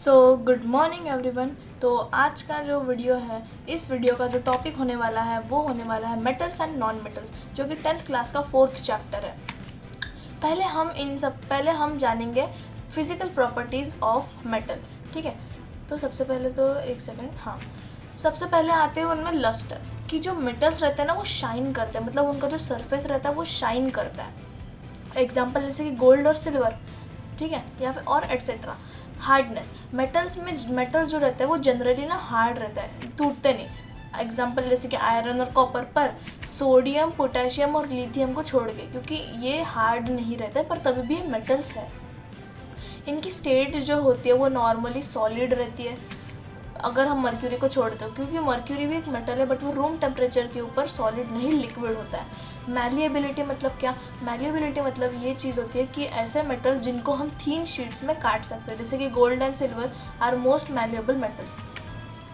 Good morning everyone. तो आज का जो वीडियो है, इस वीडियो का जो टॉपिक होने वाला है वो होने वाला है मेटल्स एंड नॉन मेटल्स, जो कि 10th क्लास का 4th चैप्टर है। पहले हम जानेंगे फिजिकल प्रॉपर्टीज़ ऑफ मेटल। ठीक है, तो सबसे पहले तो एक सेकेंड, हाँ, सबसे पहले आते हैं उनमें लस्टर, कि जो मेटल्स रहते हैं ना वो शाइन करते हैं, मतलब उनका जो सरफेस रहता है वो शाइन करता है। एग्जाम्पल जैसे कि गोल्ड और सिल्वर, ठीक है, या फिर और एट्सेट्रा। हार्डनेस, मेटल्स जो रहते हैं वो जनरली ना हार्ड रहता है, टूटते नहीं। एग्जाम्पल जैसे कि आयरन और कॉपर, पर सोडियम, पोटेशियम और लिथियम को छोड़ के, क्योंकि ये हार्ड नहीं रहता है पर तभी भी ये मेटल्स है। इनकी स्टेट जो होती है वो नॉर्मली सॉलिड रहती है अगर हम मर्क्यूरी को छोड़ते हो, क्योंकि मर्क्यूरी भी एक मेटल है बट वो रूम टेम्परेचर के ऊपर सॉलिड नहीं, लिक्विड होता है। मैलिएबिलिटी मतलब क्या? मैलिएबिलिटी मतलब ये चीज़ होती है कि ऐसे मेटल जिनको हम थीन शीट्स में काट सकते हैं, जैसे कि gold and silver are most malleable metals.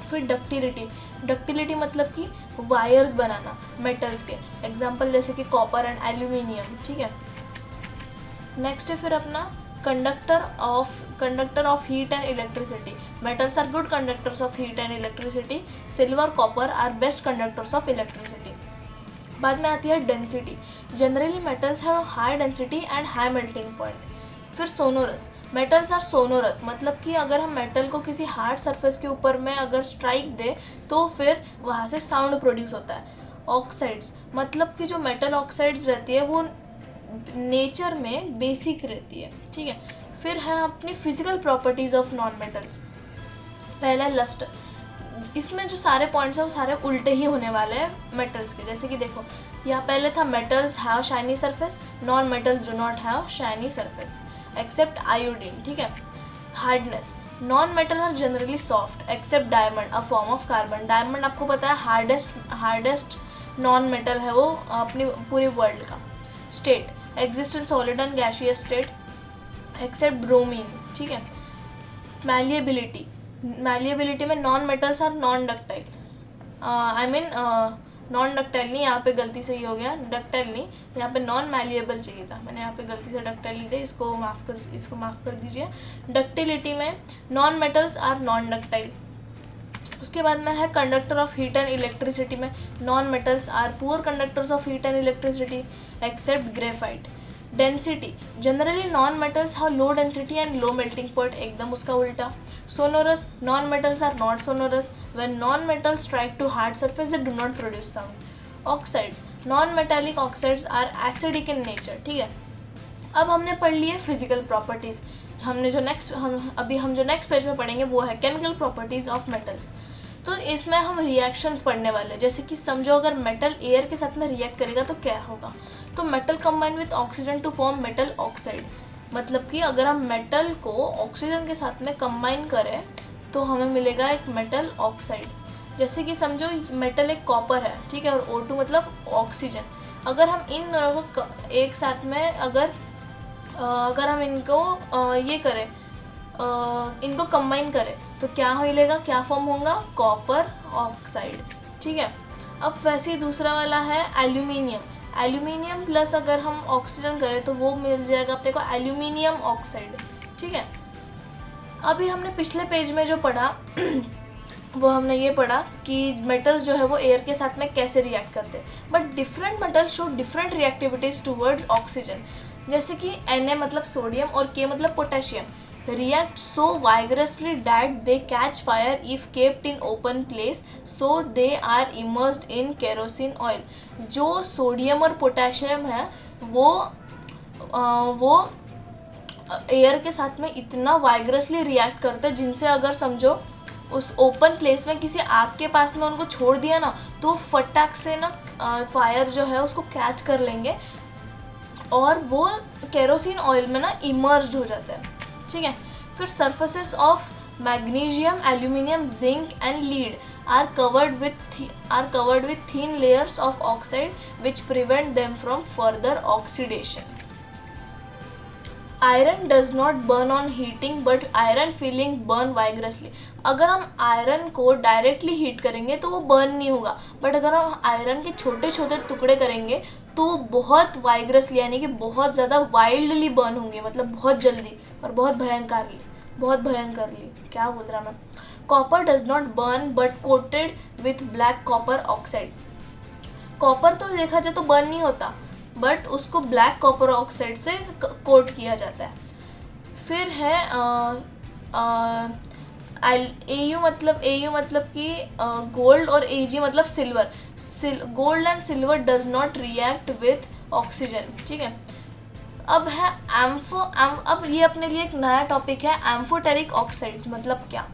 फिर डक्टिलिटी मतलब कि वायर्स बनाना मेटल्स के, एग्जाम्पल जैसे कि कॉपर एंड एल्यूमिनियम। ठीक है, नेक्स्ट है फिर अपना conductor of heat and electricity. Metals are good conductors of heat and electricity. Silver, copper are best conductors of electricity. बाद में आती है density. Generally metals have high density and high melting point. फिर sonorous, metals are sonorous, मतलब कि अगर हम metal को किसी हार्ड सरफेस के ऊपर में अगर स्ट्राइक दे तो फिर वहाँ से साउंड प्रोड्यूस होता है। ऑक्साइड्स, मतलब कि जो मेटल ऑक्साइड्स रहती है वो नेचर में बेसिक रहती है। ठीक है, फिर है अपनी physical properties of non metals. पहला लस्टर, इसमें जो सारे पॉइंट्स हैं वो सारे उल्टे ही होने वाले हैं मेटल्स के। जैसे कि देखो, यहाँ पहले था metals have shiny surface, non metals do not have shiny surface except iodine. ठीक है, hardness, non metal are generally soft except diamond, a form of carbon. Diamond आपको पता है हार्डेस्ट नॉन मेटल है वो अपनी पूरे वर्ल्ड का। State, exist in solid and gaseous state except bromine. ठीक है, मैलिएबिलिटी में non metals are non ductile, non ductile नहीं, यहाँ पे गलती से ही हो गया, डक्टाइल नहीं, यहाँ पे नॉन मैलिएबल चाहिए था, मैंने यहाँ पे गलती से डक्टाइल लिख दिया, इसको माफ़ कर दीजिए। डक्टिलिटी में non metals are non ductile. उसके बाद में है conductor of heat and electricity में non metals are poor conductors of heat and electricity except graphite. Density, generally non metals have low density and low melting point, एकदम उसका उल्टा। Sonorous, non metals are not sonorous, when non metals strike to hard surface they do not produce sound. Oxides, non metallic oxides are acidic in nature. ठीक है, अब हमने पढ़ लिए physical properties. हम जो नेक्स्ट पेज में पढ़ेंगे वो है केमिकल प्रॉपर्टीज़ ऑफ मेटल्स। तो इसमें हम रिएक्शंस पढ़ने वाले हैं, जैसे कि समझो अगर मेटल एयर के साथ में रिएक्ट करेगा तो क्या होगा। तो metal combine with oxygen to form metal oxide, मतलब कि अगर हम मेटल को ऑक्सीजन के साथ में कंबाइन करें तो हमें मिलेगा एक मेटल ऑक्साइड। जैसे कि समझो मेटल एक कॉपर है, ठीक है, और O2 मतलब ऑक्सीजन। अगर हम इन दोनों को एक साथ में अगर हम इनको ये करें, इनको कंबाइन करें तो क्या मिलेगा, क्या फॉर्म होगा, कॉपर ऑक्साइड। ठीक है, अब वैसे ही दूसरा वाला है एल्यूमिनियम प्लस अगर हम ऑक्सीजन करें तो वो मिल जाएगा अपने को एल्यूमिनियम ऑक्साइड। ठीक है, अभी हमने पिछले पेज में जो पढ़ा वो हमने ये पढ़ा कि मेटल्स जो है वो एयर के साथ में कैसे रिएक्ट करते हैं, but different metals show different reactivities towards oxygen. जैसे कि Na मतलब सोडियम और K मतलब potassium react so vigorously that they catch fire if kept in open place, so they are immersed in kerosene oil। जो sodium और potassium है वो air के साथ में इतना वाइग्रसली रिएक्ट करते हैं जिनसे अगर समझो उस ओपन प्लेस में किसी आग के पास में उनको छोड़ दिया ना तो फटाक से ना फायर जो है उसको कैच कर लेंगे और वो केरोसिन ऑयल में ना इमर्ज्ड हो जाता है। ठीक है, फिर surfaces of magnesium, aluminium, zinc and lead are covered with thin layers of oxide which prevent them from further oxidation. Iron does not burn on heating but iron filings burn vigorously. अगर हम iron को directly heat करेंगे तो वो burn नहीं होगा, but अगर हम आयरन के छोटे छोटे टुकड़े करेंगे तो बहुत वाइग्रसली यानी कि बहुत ज़्यादा वाइल्डली बर्न होंगे, मतलब बहुत जल्दी और बहुत बहुत भयंकरली। क्या बोल रहा मैं, copper does not burn but coated with black copper oxide. Copper तो देखा जाए तो बर्न नहीं होता, बट उसको ब्लैक कॉपर ऑक्साइड से कोट किया जाता है। फिर है AU मतलब कि गोल्ड, और AG मतलब silver. Gold and silver does not react with oxygen, ठीक है। अब है अब ये अपने लिए एक नया टॉपिक है, एम्फोटेरिक ऑक्साइड्स मतलब क्या।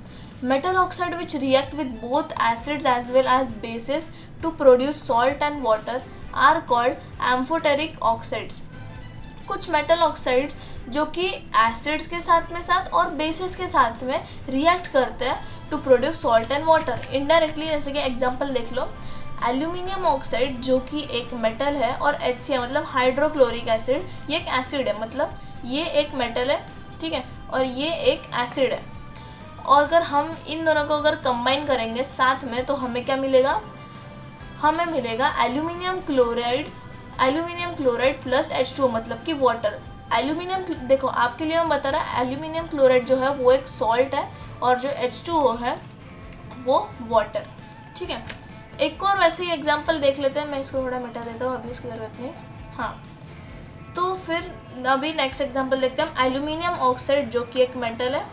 Metal oxide which react with both acids as well as bases to produce salt and water are called amphoteric oxides. कुछ मेटल ऑक्साइड्स जो कि एसिड्स के साथ और बेसिस के साथ में रिएक्ट करते हैं to produce salt and water indirectly. जैसे कि एग्जांपल देख लो, एल्यूमिनियम ऑक्साइड जो कि एक मेटल है, और HCl मतलब हाइड्रोक्लोरिक एसिड, ये एक एसिड है, मतलब ये एक मेटल है, ठीक है, और ये एक एसिड है। और अगर हम इन दोनों को अगर कंबाइन करेंगे साथ में तो हमें क्या मिलेगा, हमें मिलेगा एल्यूमिनियम क्लोराइड प्लस H2O मतलब कि वाटर। एल्यूमिनियम, देखो आपके लिए मैं बता रहा, एल्यूमिनियम क्लोराइड जो है वो एक सॉल्ट है, और जो H2O है वो वाटर, ठीक है। एक और वैसे ही एग्जांपल देख लेते हैं, मैं इसको थोड़ा मिटा देता हूँ, अभी इसकी ज़रूरत नहीं। हाँ, तो फिर अभी नेक्स्ट एग्जांपल देखते हैं हम। एल्यूमिनियम ऑक्साइड जो कि एक मेटल है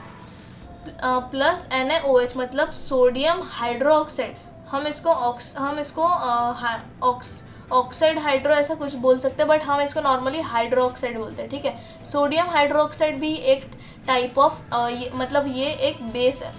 प्लस NaOH मतलब सोडियम हाइड्रो ऑक्साइड। हम इसको ऑक्साइड हाइड्रो ऐसा कुछ बोल सकते हैं, बट हम इसको नॉर्मली हाइड्रो ऑक्साइड बोलते हैं, ठीक है। सोडियम हाइड्रो ऑक्साइड भी एक टाइप ऑफ मतलब ये एक बेस है।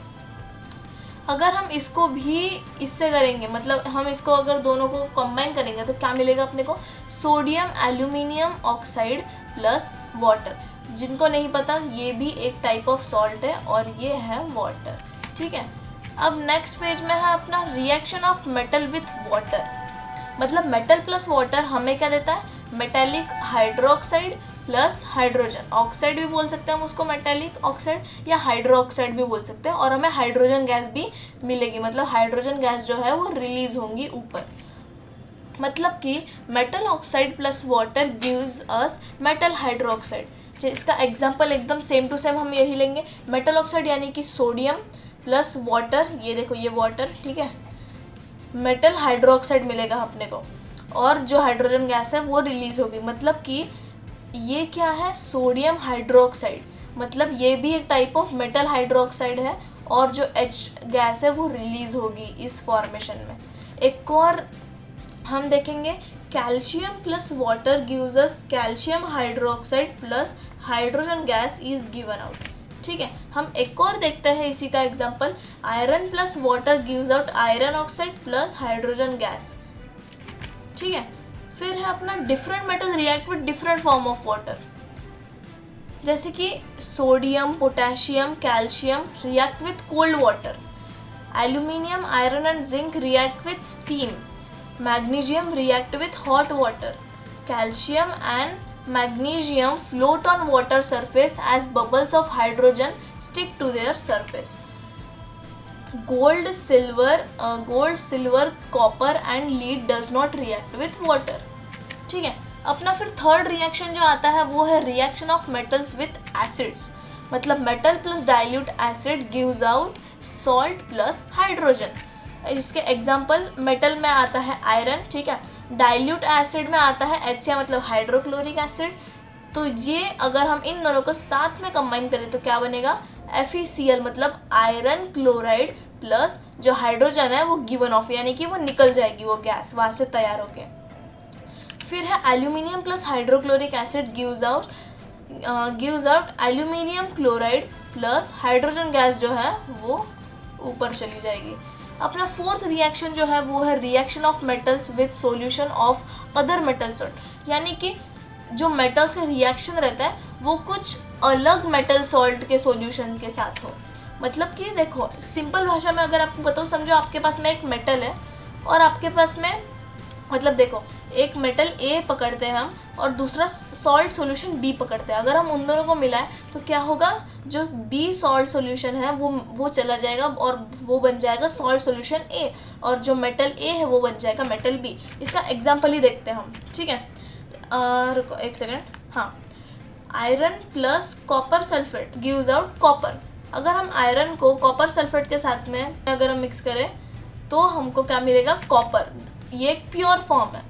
अगर हम इसको भी इससे करेंगे, मतलब हम इसको अगर दोनों को कंबाइन करेंगे तो क्या मिलेगा अपने को, sodium aluminium oxide plus water. जिनको नहीं पता, ये भी एक टाइप ऑफ सॉल्ट है और ये है वाटर, ठीक है। अब नेक्स्ट पेज में है अपना reaction of metal with water. मतलब मेटल प्लस वाटर हमें क्या देता है, metallic hydroxide plus hydrogen. Oxide भी बोल सकते हैं हम उसको, मेटेलिक ऑक्साइड या हाइड्रो ऑक्साइड भी बोल सकते हैं। और हमें हाइड्रोजन गैस भी मिलेगी, मतलब हाइड्रोजन गैस जो है वो रिलीज होंगी ऊपर। मतलब कि metal oxide plus water gives us metal hydroxide. इसका एग्जांपल एकदम सेम टू सेम हम यही लेंगे। मेटल ऑक्साइड यानी कि सोडियम प्लस वाटर, ये देखो ये वाटर, ठीक है, मेटल हाइड्रोक्साइड मिलेगा अपने को, और जो हाइड्रोजन गैस है वो रिलीज होगी। मतलब कि ये क्या है, सोडियम हाइड्रोक्साइड, मतलब ये भी एक टाइप ऑफ मेटल हाइड्रोक्साइड है, और जो H गैस है वो रिलीज होगी इस फॉर्मेशन में। एक और हम देखेंगे, calcium plus water gives us calcium hydroxide plus hydrogen gas is given out, ठीक है। हम एक और देखते हैं इसी का example, iron plus water gives out iron oxide plus hydrogen gas, ठीक है। फिर है अपना different metal react with different form of water. जैसे कि sodium, potassium, calcium react with cold water. Aluminium, iron and zinc react with steam. Magnesium react with hot water. Calcium and magnesium float on water surface as bubbles of hydrogen stick to their surface. Gold, silver, copper and lead does not react with water, ठीक है। अपना फिर third reaction जो आता है वो है reaction of metals with acids. मतलब metal plus dilute acid gives out salt plus hydrogen. इसके एग्जांपल, मेटल में आता है आयरन, ठीक है, डाइल्यूट एसिड में आता है HCl मतलब हाइड्रोक्लोरिक एसिड। तो ये अगर हम इन दोनों को साथ में कंबाइन करें तो क्या बनेगा, FeCl मतलब आयरन क्लोराइड प्लस जो हाइड्रोजन है वो गिवन ऑफ, यानी कि वो निकल जाएगी वो गैस वहाँ से तैयार होके। फिर है aluminium plus hydrochloric acid gives out aluminium chloride plus hydrogen gas जो है वो ऊपर चली जाएगी। अपना फोर्थ रिएक्शन जो है वो है reaction of metals with solution of other metal salt. यानी कि जो मेटल्स का रिएक्शन रहता है वो कुछ अलग मेटल सॉल्ट के सॉल्यूशन के साथ हो। मतलब कि देखो सिंपल भाषा में अगर आपको बताऊँ, समझो आपके पास में एक मेटल है और आपके पास में, मतलब देखो एक मेटल A पकड़ते हैं हम और दूसरा सॉल्ट सॉल्यूशन B पकड़ते हैं। अगर हम उन दोनों को मिलाएं तो क्या होगा, जो B सॉल्ट सॉल्यूशन है वो चला जाएगा और वो बन जाएगा सॉल्ट सॉल्यूशन A, और जो मेटल A है वो बन जाएगा मेटल B। इसका एग्जांपल ही देखते हैं हम, ठीक है। एक सेकेंड, हाँ, iron plus copper sulphate gives out copper. अगर हम आयरन को कॉपर सल्फेट के साथ में अगर हम मिक्स करें तो हमको क्या मिलेगा, कॉपर। ये एक प्योर फॉर्म है।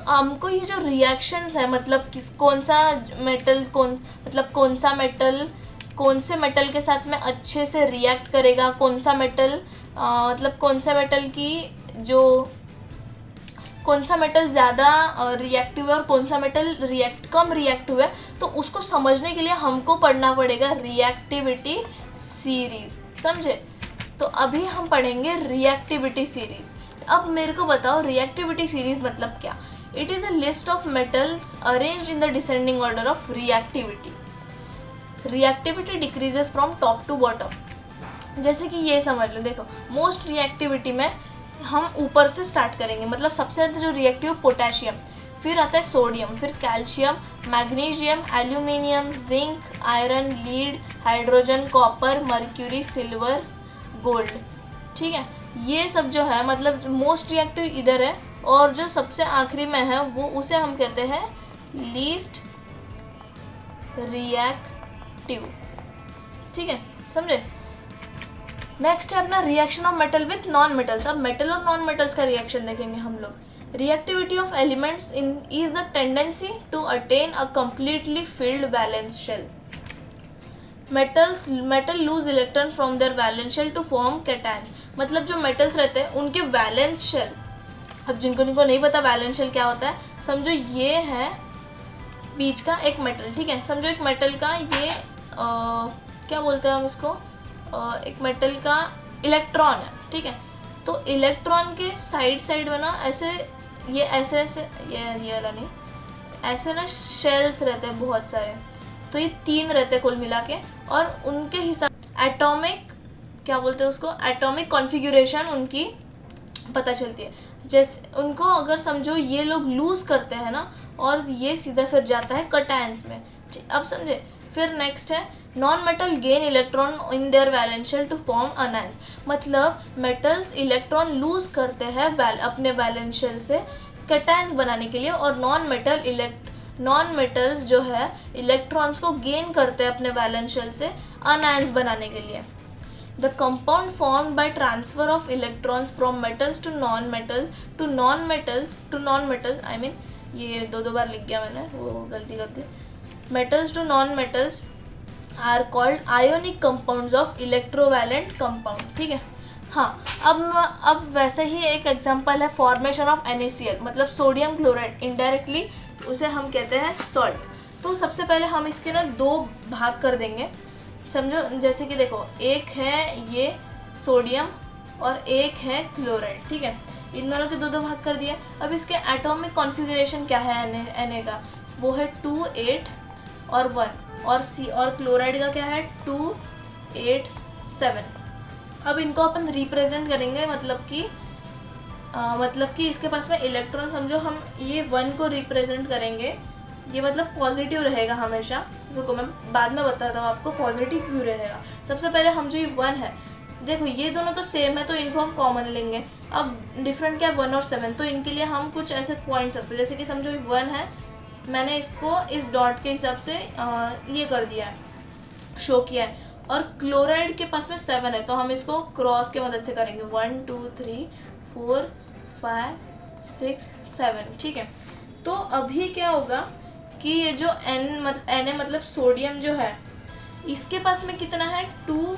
हमको ये जो रिएक्शंस है, मतलब कौन सा मेटल कौन से मेटल के साथ में अच्छे से रिएक्ट करेगा, कौन सा मेटल कौन सा मेटल ज़्यादा रिएक्टिव है और कौन सा मेटल कम रिएक्टिव है, तो उसको समझने के लिए हमको पढ़ना पड़ेगा रिएक्टिविटी सीरीज़, समझे। तो अभी हम पढ़ेंगे रिएक्टिविटी सीरीज़। अब मेरे को बताओ रिएक्टिविटी सीरीज़ मतलब क्या। It is a list of metals arranged in the descending order of reactivity. Reactivity decreases from top to bottom. जैसे कि ये समझ लो, देखो मोस्ट रिएक्टिविटी में हम ऊपर से स्टार्ट करेंगे, मतलब सबसे ज़्यादा जो रिएक्टिव पोटेशियम, फिर आता है सोडियम, फिर calcium, magnesium, aluminium, zinc, iron, lead, hydrogen, copper, mercury, silver, gold. ठीक है, ये सब जो है मतलब मोस्ट रिएक्टिव इधर है, और जो सबसे आखिरी में है वो उसे हम कहते हैं लीस्ट रिएक्टिव। ठीक है, समझे। नेक्स्ट है अपना reaction of metal with non metals. अब मेटल और नॉन मेटल्स का रिएक्शन देखेंगे हम लोग। Reactivity of elements in is the tendency to attain a completely filled valence shell. Metal lose electron from their valence shell to form cations. मतलब जो metals रहते हैं उनके वैलेंस शेल, अब जिनको नहीं पता वैलेंस शेल क्या होता है, समझो ये है बीच का एक मेटल। ठीक है, समझो एक मेटल का ये क्या बोलते हैं हम इसको, एक मेटल का इलेक्ट्रॉन है। ठीक है, तो इलेक्ट्रॉन के साइड में ना ऐसे ये वाला नहीं, ऐसे ना शेल्स रहते हैं बहुत सारे, तो ये 3 रहते हैं कुल मिला के, और उनके हिसाब एटॉमिक क्या बोलते हैं उसको, एटॉमिक कॉन्फ़िगरेशन उनकी पता चलती है। जैसे उनको अगर समझो ये लोग लूज़ करते हैं ना, और ये सीधा फिर जाता है कैटायंस में। अब समझे। फिर नेक्स्ट है non metal gain electron in their valence shell to form anions. मतलब मेटल्स इलेक्ट्रॉन लूज करते हैं अपने वैलेंस शेल से कैटायंस बनाने के लिए, और नॉन मेटल्स जो है इलेक्ट्रॉन्स को गेन करते हैं अपने वैलेंस शेल से अनायंस बनाने के लिए। The compound formed by transfer of electrons from metals to non metals I mean ये 2 बार लिख गया मैंने, वो गलती metals to non metals are called ionic compounds of electrovalent compound. ठीक है, हाँ। अब वैसे ही एक एग्जांपल है फॉर्मेशन ऑफ NaCl, मतलब सोडियम क्लोराइड, इनडायरेक्टली उसे हम कहते हैं सॉल्ट। तो सबसे पहले हम इसके ना 2 भाग कर देंगे, समझो। जैसे कि देखो, एक है ये सोडियम और एक है क्लोराइड। ठीक है, इन दोनों के 2 भाग कर दिए। अब इसके एटॉमिक कॉन्फ़िगरेशन क्या है Na का, वो है 2 8 और 1, और क्लोराइड का क्या है 2 8 7। अब इनको अपन रिप्रेजेंट करेंगे, मतलब कि इसके पास में इलेक्ट्रॉन, समझो हम ये 1 को रिप्रेजेंट करेंगे, ये मतलब पॉजिटिव रहेगा हमेशा। रुको मैं बाद में बताता हूँ आपको पॉजिटिव क्यों रहेगा। सबसे पहले हम जो ये 1 है, देखो ये दोनों तो सेम है तो इनको हम कॉमन लेंगे। अब डिफरेंट क्या है 1 और 7, तो इनके लिए हम कुछ ऐसे पॉइंट्स रखते हैं। जैसे कि समझो ये 1 है, मैंने इसको इस डॉट के हिसाब से ये कर दिया है, शो किया है, और क्लोराइड के पास में 7 है तो हम इसको क्रॉस के मदद से करेंगे 1 2 3 4 5 6 7। ठीक है, तो अभी क्या होगा कि ये जो Na मतलब सोडियम जो है, इसके पास में कितना है 2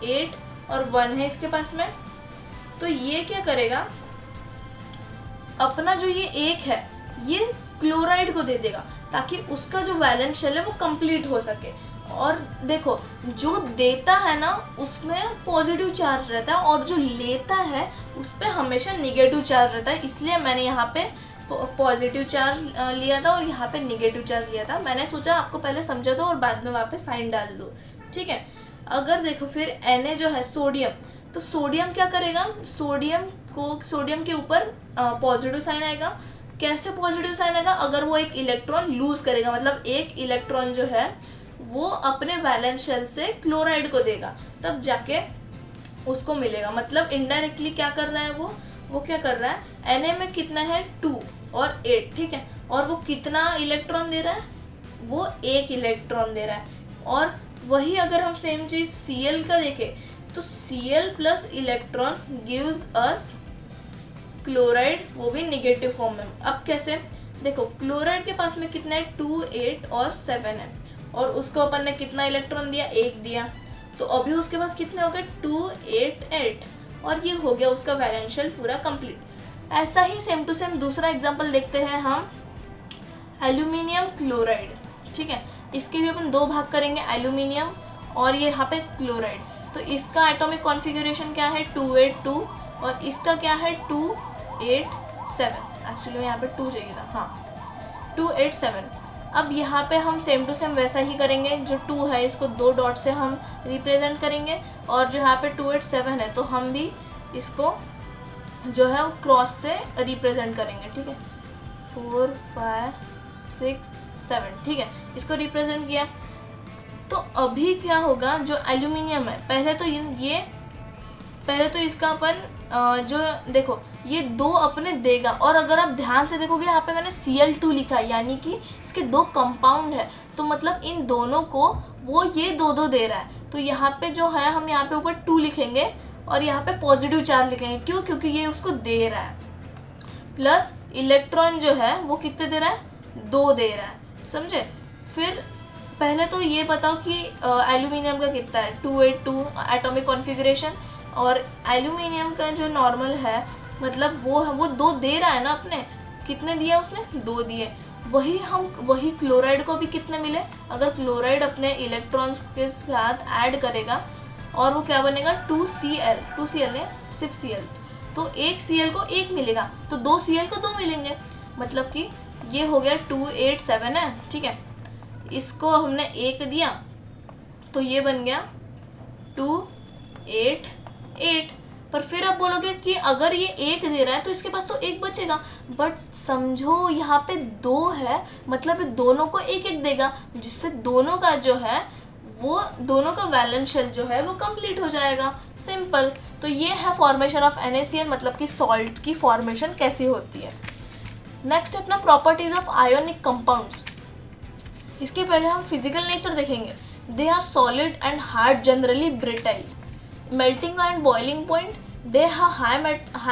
8 और 1 है इसके पास में। तो ये क्या करेगा, अपना जो ये 1 है ये क्लोराइड को दे देगा ताकि उसका जो वैलेंस शेल है वो कंप्लीट हो सके। और देखो जो देता है ना उसमें पॉजिटिव चार्ज रहता है, और जो लेता है उस पर हमेशा निगेटिव चार्ज रहता है। इसलिए मैंने यहाँ पे पॉजिटिव चार्ज लिया था और यहाँ पे निगेटिव चार्ज लिया था। मैंने सोचा आपको पहले समझा दो और बाद में वहाँ पे साइन डाल दो। ठीक है, अगर देखो फिर Na जो है सोडियम, तो सोडियम क्या करेगा, सोडियम के ऊपर पॉजिटिव साइन आएगा। कैसे पॉजिटिव साइन आएगा, अगर वो एक इलेक्ट्रॉन लूज करेगा, मतलब एक इलेक्ट्रॉन जो है वो अपने वैलेंस शेल से क्लोराइड को देगा, तब जाके उसको मिलेगा। मतलब इनडायरेक्टली क्या कर रहा है वो क्या कर रहा है, Na में कितना है 2 और 8। ठीक है, और वो कितना इलेक्ट्रॉन दे रहा है, वो 1 इलेक्ट्रॉन दे रहा है। और वही अगर हम सेम चीज़ Cl का देखें तो Cl plus electron gives us chloride, वो भी निगेटिव फॉर्म में। अब कैसे, देखो क्लोराइड के पास में कितना है 2, 8 और 7 है, और उसको अपन ने कितना इलेक्ट्रॉन दिया, 1 दिया, तो अभी उसके पास कितने हो गए 2, 8, 8, और ये हो गया उसका वैलेंशियल पूरा कंप्लीट। ऐसा ही सेम टू सेम दूसरा एग्जांपल देखते हैं हम, एल्यूमिनियम क्लोराइड। ठीक है, इसके भी अपन 2 भाग करेंगे, एल्यूमिनियम और ये यहाँ पे क्लोराइड। तो इसका एटॉमिक कॉन्फ़िगरेशन क्या है 282, और इसका क्या है 287। एक्चुअली में यहाँ पे 2 चाहिए था, हाँ 287। अब यहाँ पे हम सेम टू सेम वैसा ही करेंगे, जो 2 है इसको 2 डॉट से हम रिप्रेजेंट करेंगे, और जो यहाँ पे 287 है तो हम भी इसको जो है वो क्रॉस से रिप्रेजेंट करेंगे। ठीक है, 4, 5, 6, 7, ठीक है, इसको रिप्रेजेंट किया। तो अभी क्या होगा, जो एल्यूमिनियम है पहले तो इसका अपन जो देखो ये 2 अपने देगा, और अगर आप ध्यान से देखोगे यहाँ पे मैंने Cl2 लिखा है, यानी कि इसके 2 कंपाउंड है, तो मतलब इन दोनों को वो ये 2 दे रहा है। तो यहाँ पे जो है हम यहाँ पे ऊपर 2 लिखेंगे और यहाँ पे पॉजिटिव चार्ज लिखेंगे, क्यों, क्योंकि ये उसको दे रहा है। प्लस इलेक्ट्रॉन जो है वो कितने दे रहा है, 2 दे रहा है, समझे। फिर पहले तो ये बताओ कि एल्यूमिनियम का कितना है 282 एटॉमिक कॉन्फ़िगरेशन, और एल्यूमिनियम का जो नॉर्मल है मतलब वो 2 दे रहा है ना, अपने कितने दिया उसने, 2 दिए। वही क्लोराइड को भी कितने मिले, अगर क्लोराइड अपने इलेक्ट्रॉन्स के साथ ऐड करेगा और वो क्या बनेगा 2Cl है, सिर्फ Cl, तो एक Cl को 1 मिलेगा, तो 2 Cl को 2 मिलेंगे, मतलब कि ये हो गया 287 है। ठीक है, इसको हमने 1 दिया तो ये बन गया 288। पर फिर आप बोलोगे कि अगर ये 1 दे रहा है तो इसके पास तो 1 बचेगा, बट समझो यहाँ पे 2 है, मतलब दोनों को 1-1 देगा, जिससे दोनों का जो है वो दोनों का वैलेंशियल जो है वो कंप्लीट हो जाएगा, सिंपल। तो ये है फॉर्मेशन ऑफ NaCl, मतलब कि सॉल्ट की फॉर्मेशन कैसी होती है। नेक्स्ट अपना प्रॉपर्टीज ऑफ आयोनिक कंपाउंड्स। इसके पहले हम फिजिकल नेचर देखेंगे। They are solid and hard, generally brittle, melting and boiling point, they have high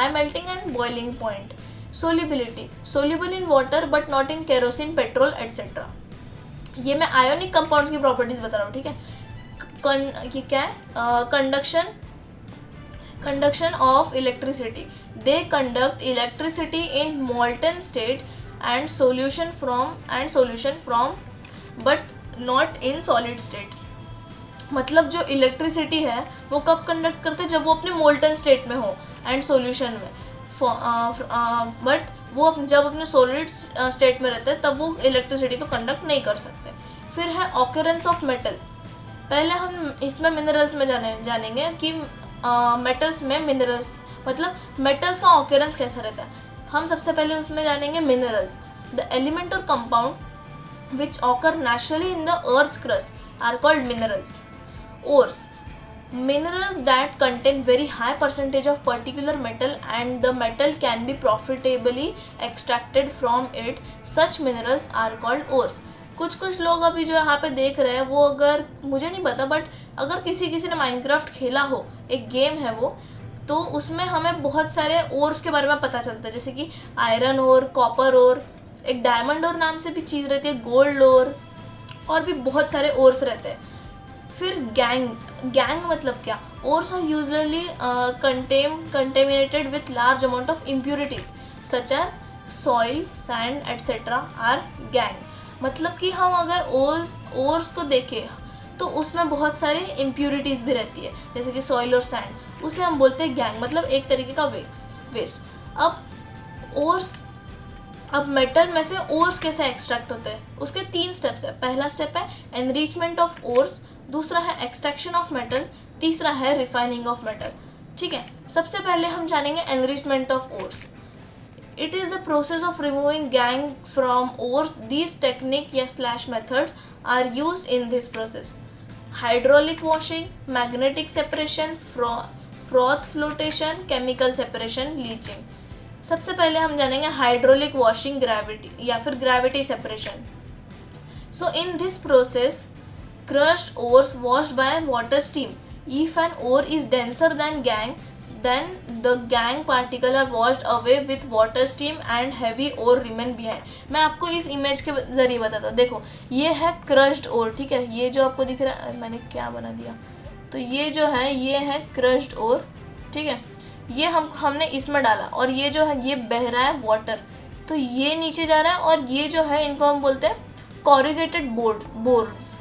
melting and boiling point. Solubility, soluble in water but not in kerosene, petrol, etc. ये मैं ionic compounds की properties बता रहा हूँ। ठीक है, ये क्या है, conduction of electricity, they conduct electricity in molten state and solution from but not in solid state. मतलब जो इलेक्ट्रिसिटी है वो कब कंडक्ट करते हैं, जब वो अपने मोल्टन स्टेट में हो एंड सॉल्यूशन में, बट वो जब अपने सॉलिड स्टेट में रहते हैं तब वो इलेक्ट्रिसिटी को कंडक्ट नहीं कर सकते। फिर है ऑकरेंस ऑफ मेटल। पहले हम इसमें मिनरल्स में जानेंगे कि मेटल्स में मिनरल्स मतलब मेटल्स का ऑकरेंस कैसा रहता है। हम सबसे पहले उसमें जानेंगे मिनरल्स। द एलिमेंट और compound which occur naturally in the earth's crust are called minerals. Ores, minerals that contain very high percentage of particular metal and the metal can be profitably extracted from it. Such minerals are called ores. कुछ लोग अभी जो यहाँ पे देख रहे हैं वो, अगर मुझे नहीं पता बट अगर किसी ने माइनक्राफ्ट खेला हो, एक गेम है वो, तो उसमें हमें बहुत सारे ओर्स के बारे में पता चलता है, जैसे कि आयरन ओर, कॉपर ओर, एक डायमंड ओर नाम से भी चीज़ रहती है, गोल्ड ओर, और भी बहुत सारे ओर्स रहते हैं। फिर गैंग मतलब क्या, ores are usually contaminated with large amount of impurities such as soil, sand, etc. are gang। मतलब कि हम अगर ओर्स को देखें तो उसमें बहुत सारे इम्प्यूरिटीज़ भी रहती है, जैसे कि सॉइल और सैंड, उसे हम बोलते हैं गैंग, मतलब एक तरीके का वेस्ट। अब मेटल में से ओर्स कैसे एक्सट्रैक्ट होते हैं, उसके 3 स्टेप्स है। पहला स्टेप है एनरिचमेंट ऑफ ओर्स, दूसरा है एक्सट्रैक्शन ऑफ मेटल, तीसरा है रिफाइनिंग ऑफ मेटल। ठीक है, सबसे पहले हम जानेंगे enrichment of ores. It is the process of removing gangue from ores. These technique या / methods are used in this process. Hydraulic washing, magnetic separation, froth flotation, chemical separation, leaching. सबसे पहले हम जानेंगे हाइड्रोलिक वॉशिंग, ग्रेविटी या फिर gravity separation. So in this process crushed ores washed by water steam. If an ore is denser than gangue, then the gangue particle are washed away with water steam and heavy ore remain behind. मैं आपको इस image के जरिए बताता हूँ. देखो ये है क्रश्ड ओर, ठीक है, ये जो आपको दिख रहा है, मैंने क्या बना दिया, तो ये जो है ये है क्रश्ड ओर, ठीक है, ये हमने इसमें डाला और ये जो है ये बह रहा है वाटर, तो ये नीचे जा रहा है और ये जो है इनको हम बोलते हैं कॉरुगेटेड बोर्ड्स.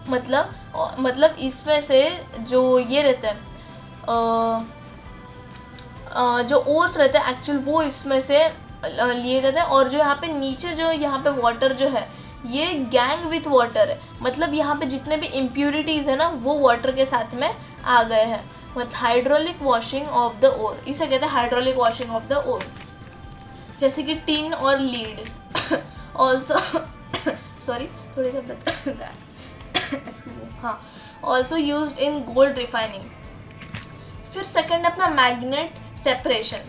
मतलब इसमें से जो ये रहते हैं जो ओर्स रहते हैं एक्चुअल वो इसमें से लिए जाते हैं. और जो यहाँ पे नीचे जो यहाँ पे वाटर जो है ये गैंग विथ वाटर है, मतलब यहाँ पे जितने भी इम्प्यूरिटीज़ है ना वो वाटर के साथ में आ गए हैं. मतलब hydraulic washing of the ore, इसे कहते हैं hydraulic washing of the ore. जैसे कि टिन और लीड ऑल्सो सॉरी थोड़ी सा बता एक्सक्यूज मी, हाँ, also used in gold refining. फिर सेकंड अपना magnet separation.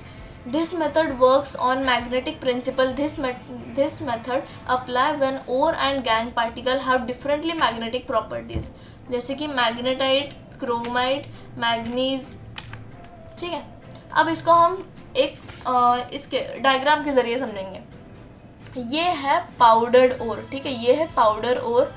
This method works on magnetic principle. This method apply when ore and gangue particle have differently magnetic properties, जैसे कि magnetite, chromite, manganese, ठीक है. अब इसको हम एक इसके डायग्राम के ज़रिए समझेंगे. ये है पाउडर्ड ओर, ठीक है, ये है पाउडर ओर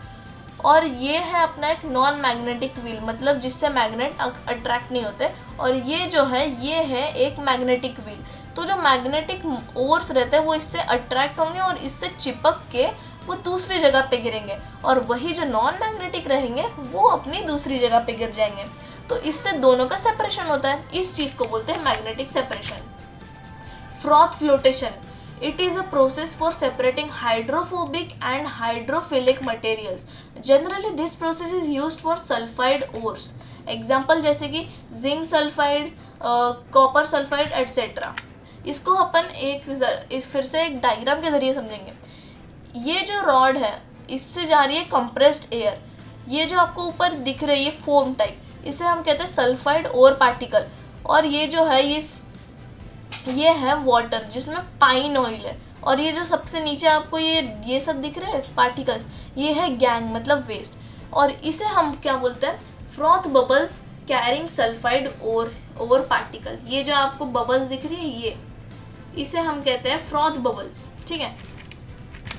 और ये है अपना एक नॉन मैग्नेटिक व्हील, मतलब जिससे मैग्नेट अट्रैक्ट नहीं होते. और ये जो है ये है एक मैग्नेटिक व्हील. तो जो मैग्नेटिक ओर्स रहते हैं वो इससे अट्रैक्ट होंगे और इससे चिपक के वो दूसरी जगह पे गिरेंगे, और वही जो नॉन मैग्नेटिक रहेंगे वो अपनी दूसरी जगह पे गिर जाएंगे. तो इससे दोनों का सेपरेशन होता है. इस चीज़ को बोलते हैं magnetic separation. Froth flotation. It is a process for separating hydrophobic and hydrophilic materials. Generally, this process is used for sulfide ores. Example जैसे कि zinc sulphide, copper sulphide etcetera. इसको अपन फिर से एक डायग्राम के जरिए समझेंगे. ये जो रॉड है इससे जा रही है कंप्रेस्ड एयर. ये जो आपको ऊपर दिख रही है फोम टाइप, इसे हम कहते हैं सल्फाइड ओर पार्टिकल. और ये जो है ये है वाटर जिसमें पाइन ऑयल है. और ये जो सबसे नीचे आपको ये सब दिख रहे हैं पार्टिकल्स, ये है गैंग मतलब वेस्ट. और इसे हम क्या बोलते हैं, froth bubbles carrying sulphide ore particles. ये जो आपको बबल्स दिख रही है इसे हम कहते हैं फ्रॉथ बबल्स, ठीक है.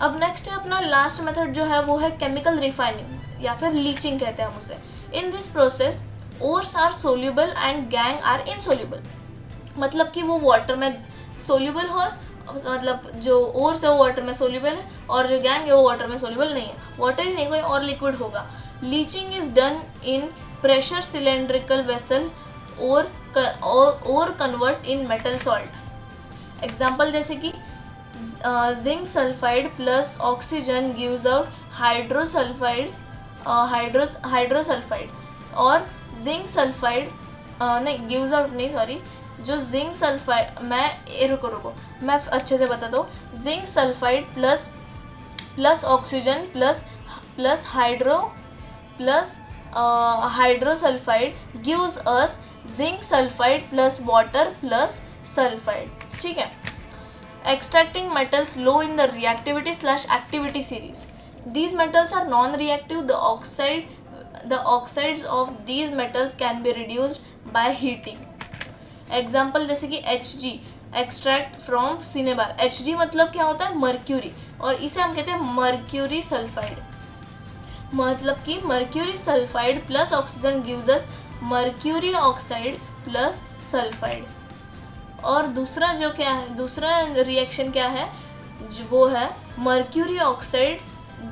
अब नेक्स्ट है अपना लास्ट मेथड जो है वो है केमिकल रिफाइनिंग या फिर लीचिंग कहते हैं हम उसे. In this process ores are soluble and gangue are insoluble. मतलब कि वो वाटर में सोल्यूबल हो, मतलब जो ओर्स है वो वाटर में सोल्यूबल है और जो गैंग है वो वाटर में सोल्यूबल नहीं है. वाटर ही नहीं, कोई और लिक्विड होगा. Leaching is done in pressure cylindrical vessel और convert in metal salt. Example जैसे कि zinc sulphide plus oxygen gives out hydrosulphide. और जिंक सल्फाइड नहीं गिव्स आउट नहीं सॉरी जो जिंक सल्फाइड रुको मैं अच्छे से बताता हूँ. Zinc sulphide plus oxygen plus hydrosulphide gives us zinc sulphide plus water plus sulphide, ठीक है. Extracting metals low in the reactivity / activity series. These metals are non reactive. the oxides of these metals can be reduced by heating. Example जैसे कि Hg extract from cinnabar. Hg मतलब क्या होता है, mercury, और इसे हम कहते हैं मर्क्यूरी सल्फाइड. मतलब कि mercury sulphide plus oxygen gives अस मर्क्यूरी ऑक्साइड प्लस सल्फाइड. और दूसरा जो क्या है, दूसरा रिएक्शन क्या है, वो है mercury oxide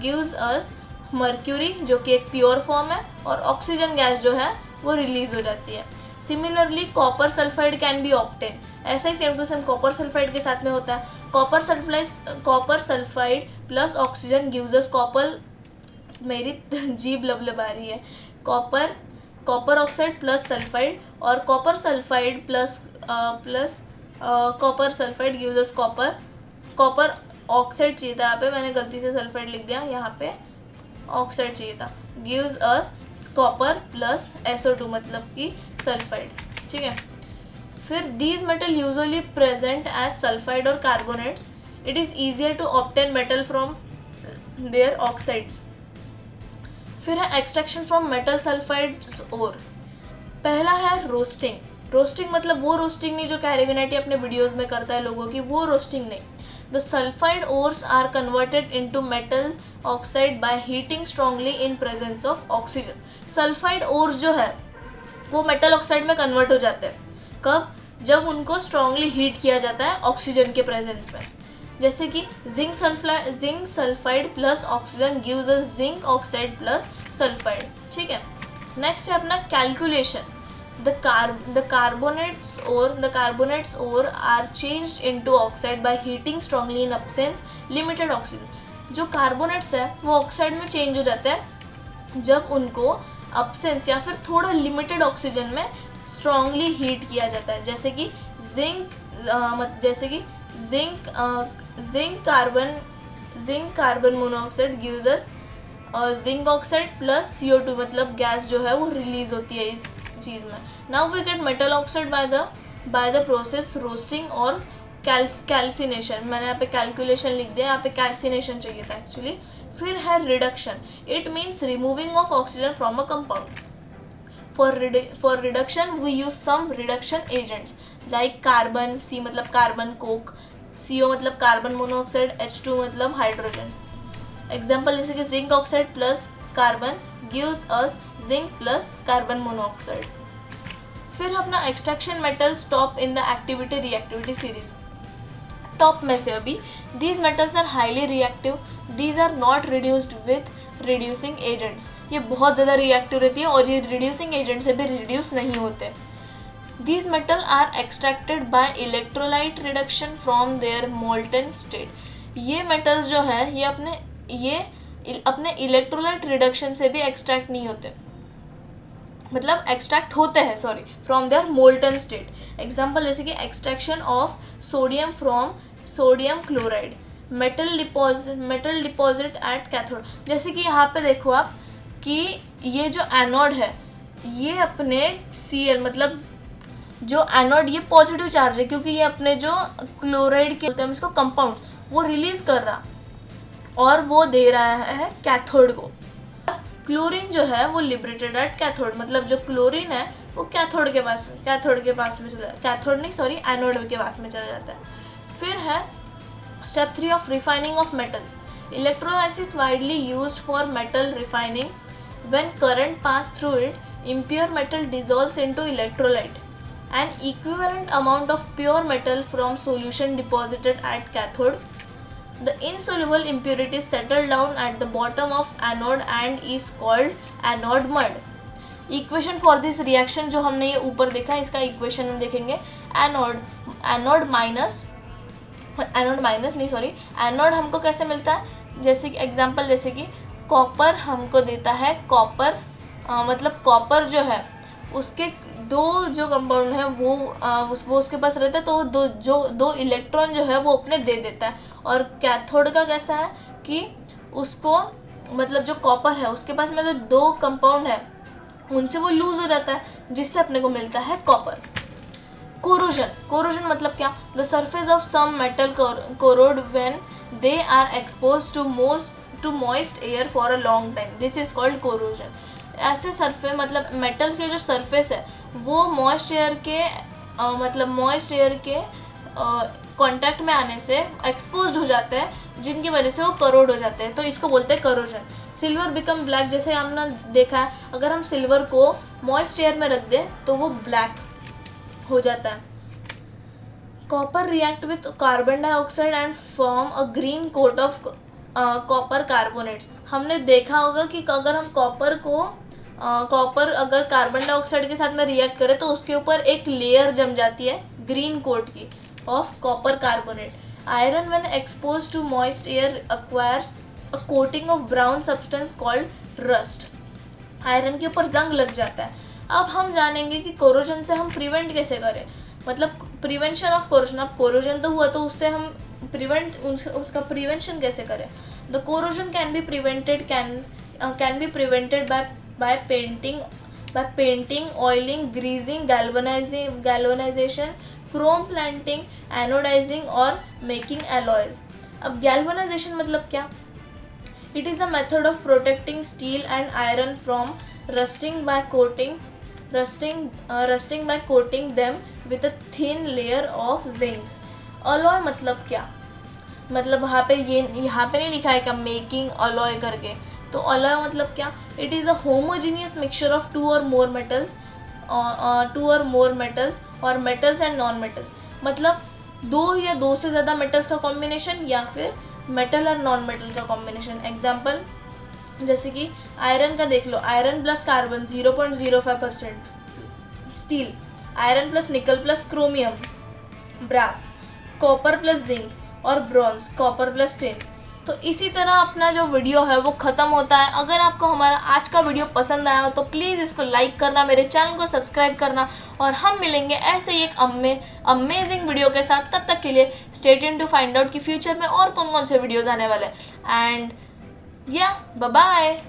gives us mercury जो कि एक प्योर फॉर्म है, और ऑक्सीजन गैस जो है वो रिलीज हो जाती है. Similarly copper sulphide can be obtain. ऐसा ही same to same copper sulphide के साथ में होता है. Copper sulphide plus oxygen gives us copper, मेरी जीभ लबलबा रही है, कॉपर ऑक्साइड प्लस सल्फाइड, और copper sulphide plus copper sulphide gives us copper oxide चाहिए था, यहाँ पे मैंने गलती से सल्फाइड लिख दिया, यहाँ पे ऑक्साइड चाहिए था. Gives us copper plus SO2 मतलब कि सल्फाइड, ठीक है. फिर these metal usually present as sulphide और carbonates. It is easier to obtain metal from their oxides. फिर है extraction from metal sulphides ore. पहला है रोस्टिंग। रोस्टिंग मतलब वो रोस्टिंग नहीं जो कैरिविनेटी अपने वीडियोस में करता है लोगों की, वो रोस्टिंग नहीं। The sulphide ores are converted into metal oxide by heating strongly in presence of oxygen. Sulphide ores जो है वो मेटल ऑक्साइड में कन्वर्ट हो जाते हैं। कब? जब उनको स्ट्रांगली हीट किया जाता है ऑक्सीजन के प्रेजेंस में। जैसे कि zinc sulphide plus oxygen gives us zinc oxide plus sulphide. ठीक है। नेक्स्ट है अपना calculation. The carbonates ore are changed into oxide by heating strongly in absence limited oxygen. जो कार्बोनेट्स है वो ऑक्साइड में चेंज हो जाते हैं जब उनको अब्सेंस या फिर थोड़ा लिमिटेड ऑक्सीजन में स्ट्रांगली हीट किया जाता है। जैसे कि zinc carbon monoxide gives us zinc oxide plus CO2, मतलब गैस जो है वो रिलीज होती है इस चीज़ में। Now we get metal oxide by the process roasting और कैल्सिनेशन। मैंने यहाँ पे कैलकुलेशन लिख दिया, यहाँ पे कैल्सिनेशन चाहिए था एक्चुअली। फिर है reduction. It means removing of oxygen from a compound. For reduction we use some reduction agents like carbon, C मतलब कार्बन कोक, CO मतलब कार्बन मोनोऑक्साइड, H2 मतलब हाइड्रोजन। एग्जाम्पल जैसे कि zinc oxide plus carbon gives us zinc plus carbon monoxide. फिर अपना extraction metals top in the activity reactivity series. Top में से अभी these metals are highly reactive, these are not reduced with reducing agents. ये बहुत ज़्यादा reactive रहती है और ये रिड्यूसिंग एजेंट से भी रिड्यूस नहीं होते। These metal are extracted by electrolyte reduction from their molten state. ये मेटल्स जो है ये अपने इलेक्ट्रोलाइट रिडक्शन से भी एक्सट्रैक्ट नहीं होते, मतलब एक्सट्रैक्ट होते हैं from their molten state. Example जैसे कि extraction of sodium from sodium chloride, metal deposit at cathode. जैसे कि यहाँ पे देखो आप कि ये जो एनोड है ये अपने Cl मतलब जो एनोड ये पॉजिटिव चार्ज है क्योंकि ये अपने जो क्लोराइड के होते हैं इसको कंपाउंड्स वो रिलीज कर रहा और वो दे रहा है कैथोड को। क्लोरीन जो है वो लिबरेटेड एट कैथोड, मतलब जो क्लोरीन है वो एनोड के पास में चला जाता है। फिर है step 3 of refining of metals. Electrolysis widely used for metal refining. When current pass through it, impure metal dissolves into electrolyte. An equivalent amount of pure metal from solution deposited at cathode. The insoluble impurities settle down at the bottom of anode and is called anode mud. Equation for this reaction जो हमने ये ऊपर देखा इसका equation हम देखेंगे। Anode हमको कैसे मिलता है, जैसे कि एग्जाम्पल जैसे कि कॉपर हमको देता है मतलब कॉपर जो है उसके दो जो कंपाउंड है वो उसके पास रहता है तो दो इलेक्ट्रॉन जो है वो अपने दे देता है। और कैथोड का कैसा है कि उसको मतलब जो कॉपर है उसके पास में जो दो कंपाउंड है उनसे वो लूज हो जाता है जिससे अपने को मिलता है कॉपर। कोरोजन मतलब क्या? The surface of some metal corrode when they are expose to moist air for a long time, this is called corrosion. ऐसे सरफेस मतलब मेटल के जो सरफेस है वो मॉइस्ट एयर के कांटेक्ट में आने से एक्सपोज्ड हो जाते हैं जिनकी वजह से वो करोड हो जाते हैं, तो इसको बोलते हैं करोजन। सिल्वर बिकम ब्लैक, जैसे हमने देखा है अगर हम सिल्वर को मॉइस्ट एयर में रख दें तो वो ब्लैक हो जाता है। Copper react with carbon dioxide and form a green coat of copper carbonates. हमने देखा होगा कि अगर हम कॉपर अगर कार्बन डाइऑक्साइड के साथ में रिएक्ट करें तो उसके ऊपर एक लेयर जम जाती है ग्रीन कोट की of copper carbonate. Iron when expose to moist air acquires a coating of brown substance called rust. Iron के ऊपर जंग लग जाता है। अब हम जानेंगे कि कोरोजन से हम प्रिवेंट कैसे करें, मतलब प्रिवेंशन ऑफ कोरोजन। अब कोरोजन तो हुआ तो उससे हम उसका प्रिवेंशन कैसे करें। The corrosion can be prevented by painting, oiling, greasing, galvanization, chrome plating, anodizing और making alloys। अब galvanization मतलब क्या? It is a method of protecting steel and iron from rusting by coating them with a thin layer of zinc. alloy मतलब क्या? मतलब यहाँ पे नहीं लिखा है क्या मेकिंग अलॉय करके, तो अलॉय मतलब क्या? It is a homogeneous mixture of two or more metals or metals and non metals, मतलब दो या दो से ज़्यादा मेटल्स का कॉम्बिनेशन या फिर मेटल और नॉन मेटल का कॉम्बिनेशन. एग्जाम्पल जैसे कि आयरन का देख लो, iron plus carbon 0.05%, steel iron plus nickel plus chromium brass, copper plus zinc और ब्रॉन्ज कॉपर प्लस टिन. तो इसी तरह अपना जो वीडियो है वो ख़त्म होता है. अगर आपको हमारा आज का वीडियो पसंद आया हो तो प्लीज़ इसको लाइक करना, मेरे चैनल को सब्सक्राइब करना, और हम मिलेंगे ऐसे ही एक अमेजिंग वीडियो के साथ. तब तक के लिए stay tuned to find out कि फ्यूचर में और कौन कौन से वीडियोज़ आने वाले हैं. एंड या बाय बाय.